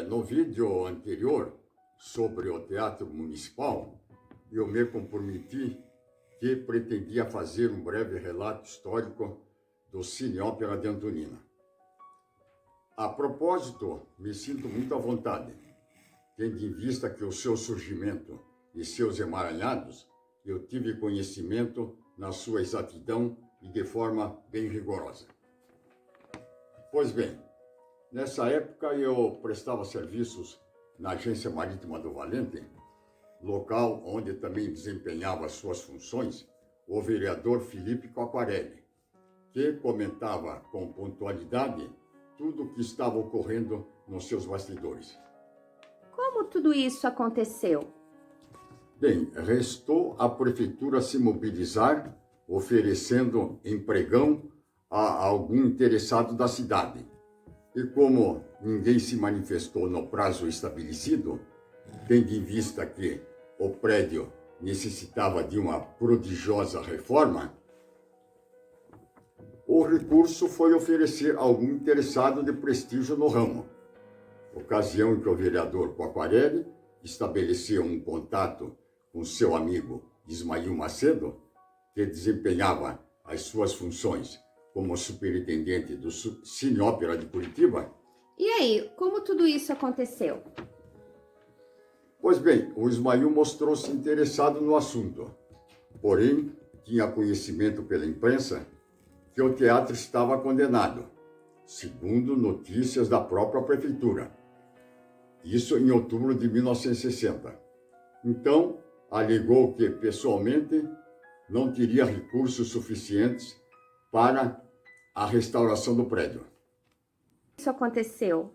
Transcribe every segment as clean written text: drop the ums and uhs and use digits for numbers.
No vídeo anterior sobre o Teatro Municipal, eu me comprometi que pretendia fazer um breve relato histórico do Cine Ópera de Antonina. A propósito, me sinto muito à vontade, tendo em vista que o seu surgimento e seus emaranhados eu tive conhecimento na sua exatidão e de forma bem rigorosa. Pois bem, nessa época eu prestava serviços na Agência Marítima do Valente, local onde também desempenhava suas funções o vereador Felipe Coquarelli, que comentava com pontualidade tudo o que estava ocorrendo nos seus bastidores. Como tudo isso aconteceu? Bem, restou a prefeitura se mobilizar, oferecendo empregão a algum interessado da cidade. E como ninguém se manifestou no prazo estabelecido, tendo em vista que o prédio necessitava de uma prodigiosa reforma, o recurso foi oferecer a algum interessado de prestígio no ramo. Ocasião em que o vereador Coquarelli estabeleceu um contato com seu amigo Ismael Macedo, que desempenhava as suas funções como superintendente do Cine Ópera de Curitiba. E aí, como tudo isso aconteceu? Pois bem, o Ismael mostrou-se interessado no assunto, porém tinha conhecimento pela imprensa que o teatro estava condenado, segundo notícias da própria prefeitura. Isso em outubro de 1960. Então, alegou que, pessoalmente, não teria recursos suficientes para a restauração do prédio. Isso aconteceu?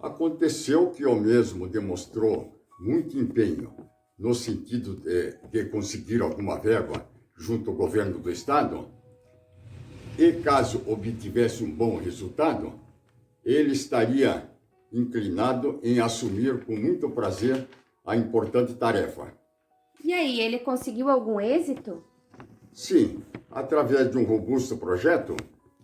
Aconteceu que o mesmo demonstrou muito empenho no sentido de conseguir alguma verba junto ao governo do estado, e caso obtivesse um bom resultado, ele estaria inclinado em assumir com muito prazer a importante tarefa. E aí, ele conseguiu algum êxito? Sim, através de um robusto projeto,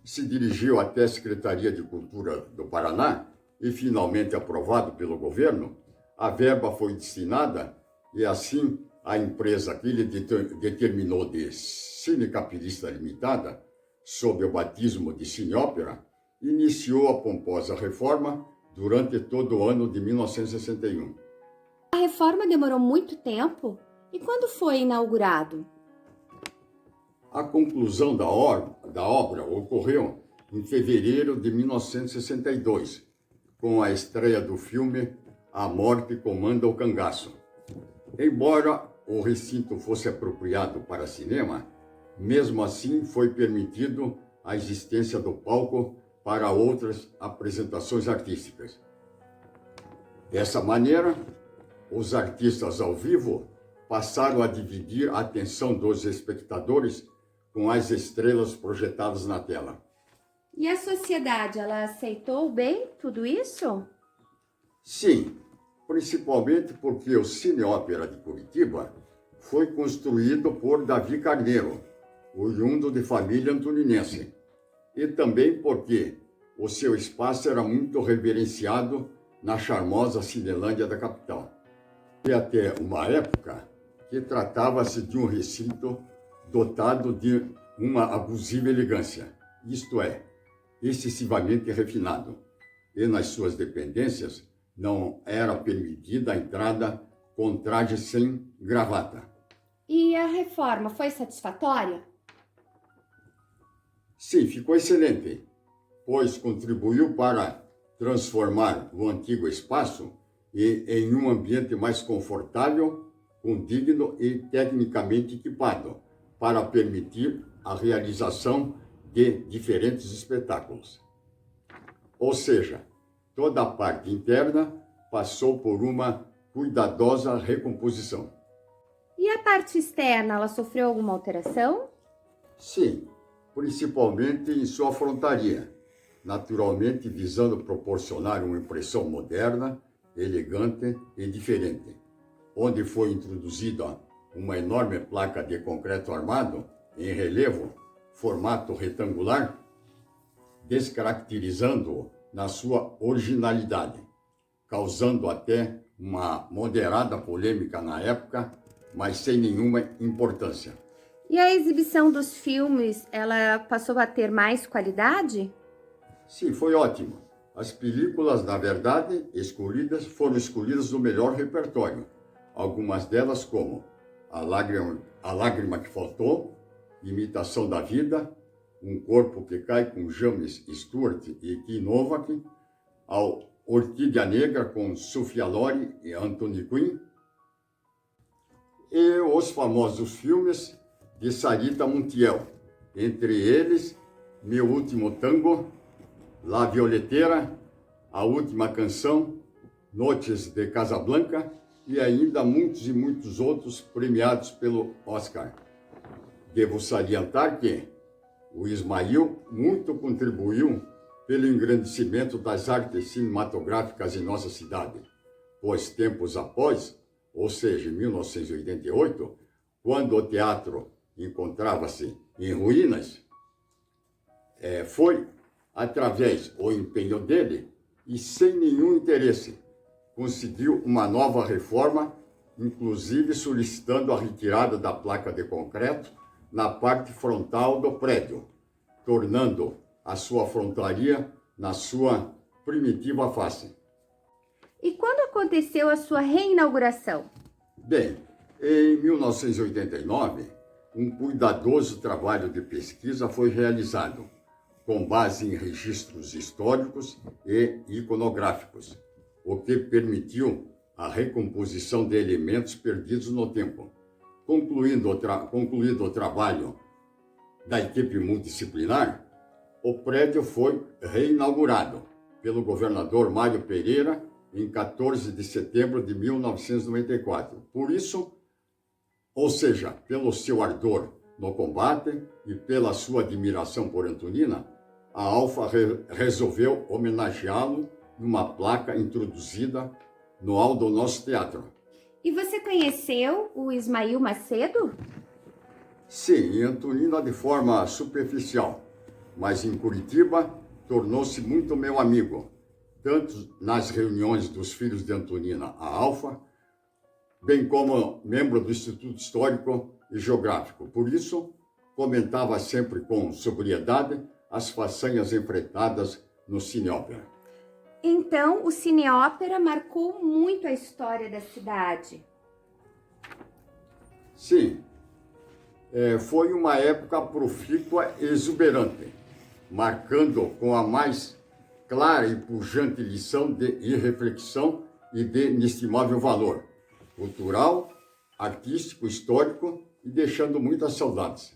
se dirigiu até a Secretaria de Cultura do Paraná e, finalmente aprovado pelo governo, a verba foi destinada e, assim, a empresa que ele determinou de Cine Capilista Limitada, sob o batismo de Cine Ópera, iniciou a pomposa reforma durante todo o ano de 1961. A reforma demorou muito tempo? E quando foi inaugurado? A conclusão da obra ocorreu em fevereiro de 1962, com a estreia do filme A Morte Comanda o Cangaço. Embora o recinto fosse apropriado para cinema, mesmo assim foi permitido a existência do palco para outras apresentações artísticas. Dessa maneira, os artistas ao vivo passaram a dividir a atenção dos espectadores com as estrelas projetadas na tela. E a sociedade, ela aceitou bem tudo isso? Sim, principalmente porque o Cine Ópera de Curitiba foi construído por Davi Carneiro, oriundo de família antoninense, e também porque o seu espaço era muito reverenciado na charmosa Cinelândia da capital. E até uma época que tratava-se de um recinto dotado de uma abusiva elegância, isto é, excessivamente refinado, e nas suas dependências não era permitida a entrada com traje sem gravata. E a reforma foi satisfatória? Sim, ficou excelente, pois contribuiu para transformar o antigo espaço em um ambiente mais confortável, condigno e tecnicamente equipado, para permitir a realização de diferentes espetáculos. Ou seja, toda a parte interna passou por uma cuidadosa recomposição. E a parte externa, ela sofreu alguma alteração? Sim, principalmente em sua frontaria, naturalmente visando proporcionar uma impressão moderna, elegante e diferente, onde foi introduzida uma enorme placa de concreto armado em relevo, formato retangular, descaracterizando-o na sua originalidade, causando até uma moderada polêmica na época, mas sem nenhuma importância. E a exibição dos filmes, ela passou a ter mais qualidade? Sim, foi ótimo. As películas, na verdade, foram escolhidas do melhor repertório. Algumas delas como A Lágrima que Faltou, Imitação da Vida, Um Corpo que Cai com James Stewart e Kim Novak, A Orquídea Negra com Sophia Loren e Anthony Quinn, e os famosos filmes de Sarita Montiel, entre eles Meu Último Tango, La Violetera, A Última Canção, Noites de Casablanca e ainda muitos e muitos outros premiados pelo Oscar. Devo salientar que o Ismail muito contribuiu pelo engrandecimento das artes cinematográficas em nossa cidade, pois tempos após, ou seja, em 1988, quando o teatro encontrava-se em ruínas, foi através do empenho dele e sem nenhum interesse, conseguiu uma nova reforma, inclusive solicitando a retirada da placa de concreto na parte frontal do prédio, tornando a sua frontaria na sua primitiva face. E quando aconteceu a sua reinauguração? Bem, em 1989, um cuidadoso trabalho de pesquisa foi realizado, com base em registros históricos e iconográficos, o que permitiu a recomposição de elementos perdidos no tempo. Concluído o trabalho da equipe multidisciplinar, o prédio foi reinaugurado pelo governador Mário Pereira em 14 de setembro de 1994. Por isso, ou seja, pelo seu ardor no combate e pela sua admiração por Antonina, a Alfa resolveu homenageá-lo numa placa introduzida no hall do nosso teatro. E você conheceu o Ismail Macedo? Sim, em Antonina de forma superficial, mas em Curitiba tornou-se muito meu amigo, tanto nas reuniões dos filhos de Antonina, a Alfa, bem como membro do Instituto Histórico e Geográfico. Por isso, comentava sempre com sobriedade as façanhas enfrentadas no Cineópera. Então, o Cineópera marcou muito a história da cidade. Sim, foi uma época profícua e exuberante, marcando com a mais clara e pujante lição de reflexão e de inestimável valor cultural, artístico, histórico e deixando muitas saudades.